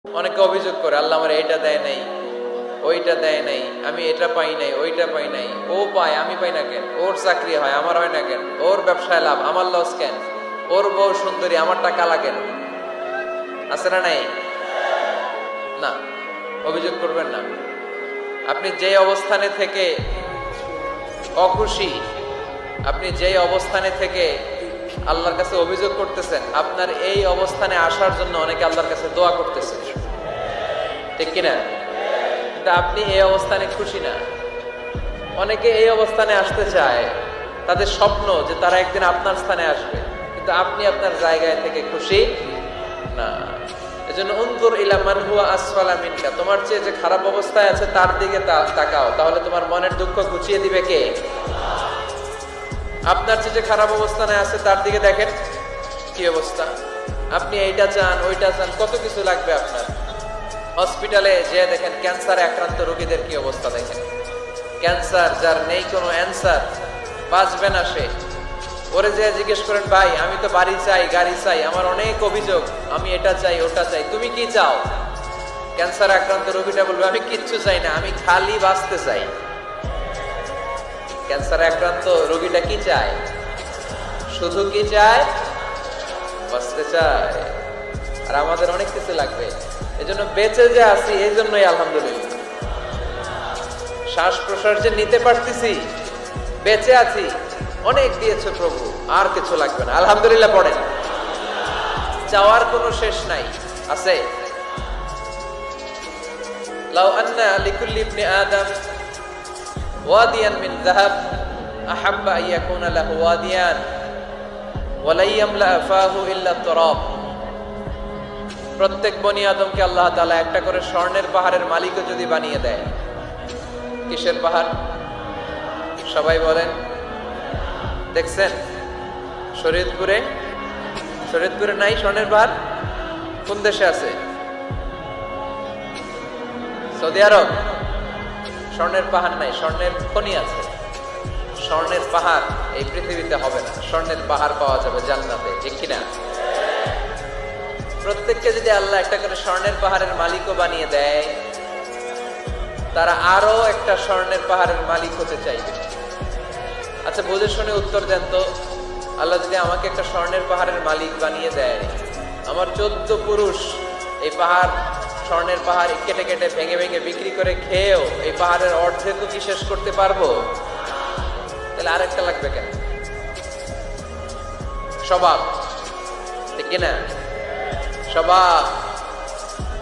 অনেকে অভিযোগ করে আল্লাহ আমার এইটা দেয় নাই, ওইটা দেয় নাই, আমি এটা পাই নাই, ওইটা পাই নাই। ও পায়, আমি পাই না কেন? ওর চাকরি হয়, আমার হয় না কেন? ওর ব্যবসায় লাভ, আমার লস কেন? ওর বউ সুন্দরী, আমার টাকা লাগেন? আছে না নাই? না, অভিযোগ করবেন না। আপনি যে অবস্থানে থেকে অখুশি, আপনি যেই অবস্থানে থেকে আল্লাহর কাছে অভিযোগ করতেছেন, আপনার এই অবস্থানে আসার জন্য অনেকে আল্লাহর কাছে দোয়া করতেছে, ঠিক কিনা? কিন্তু আপনি এই অবস্থানে খুশি না। অনেকে এই অবস্থানে আসতে চায়, তাদের স্বপ্ন যে তারা একদিন আপনার স্থানে আসবে, কিন্তু আপনি আপনার জায়গায় থেকে খুশি না। এজন্য উনজুর ইলা মান হুয়া আসফালা মিনকা, তোমার চেয়ে যে খারাপ অবস্থায় আছে তার দিকে তাকাও, তাহলে তোমার মনের দুঃখ ঘুচিয়ে দিবে কে? আপনার চেয়ে যে খারাপ অবস্থানে আছে তার দিকে দেখেন কি অবস্থা। আপনি এইটা চান, ওইটা চান, কত কিছু লাগবে আপনার। হসপিটালে যে দেখেন ক্যান্সারে আক্রান্ত রোগীদের কি অবস্থা দেখেন। ক্যান্সার যার নেই কোনো অ্যান্সার, বাঁচবে না সে। ওরে যে জিজ্ঞেস করেন, ভাই আমি তো বাড়ি চাই, গাড়ি চাই, আমার অনেক অভিযোগ, আমি এটা চাই, ওটা চাই, তুমি কি চাও? ক্যান্সার আক্রান্ত রোগীটা বলবে, আমি কিচ্ছু চাই না, আমি খালি বাঁচতে চাই। ক্যান্সার আক্রান্ত রোগীটা কি চায়? শুধু কি চায়? বাঁচতে চায়। আর আমাদের অনেক কিছু লাগবে। এজন্য বেঁচে যে আছি এই জন্যই আলহামদুলিল্লাহ। শ্বাস প্রশ্বাস যে নিতে পারতেছি, বেঁচে আছি, অনেক দিয়েছে প্রভু, আর কিছু লাগবে না। আলহামদুলিল্লাহ পড়েন। চাওয়ার কোনো শেষ নাই, আছে? লাউ আন্না লিকুল্লি ইবনি আদম ওয়াদিয়ান মিন যাহাব আহাব্বা আন ইয়াকুনা লাহু ওয়াদিয়ান ওয়া লা ইয়ামলা ফাহু ইল্লা তুরাব। প্রত্যেক বনি আদমকে আল্লাহ তাআলা একটা করে স্বর্ণের পাহাড়ের মালিকও যদি বানিয়ে দেয়। কিসের পাহাড়? সবাই বলেন। দেখছেন শরীয়তপুরে? শরীয়তপুরে নাই স্বর্ণের পাহাড়? কোন দেশে আছে? সৌদি আরব। স্বর্ণের পাহাড় নাই, স্বর্ণের খনি আছে। স্বর্ণের পাহাড় এই পৃথিবীতে হবে না, স্বর্ণের পাহাড় পাওয়া যাবে জান্নাতে, ঠিক কিনা? প্রত্যেককে যদি আল্লাহ একটা করে স্বর্ণের পাহাড়ের মালিকও বানিয়ে দেয়, তারা আরো একটা স্বর্ণের পাহাড়ের মালিক হতে চাইবে। আচ্ছা বুঝে শুনে উত্তর দেন তো, আল্লাহ যদি আমাকে একটা স্বর্ণের পাহাড়ের মালিক বানিয়ে দেয়, আমার 14 পুরুষ এই পাহাড়, স্বর্ণের পাহাড় কেটে কেটে ভেঙে ভেঙে বিক্রি করে খেয়েও এই পাহাড়ের অর্ধেকও কি শেষ করতে পারবো? তাহলে আরেকটা লাগবে কেন? স্বভাব, ঠিক কিনা? স্বভাব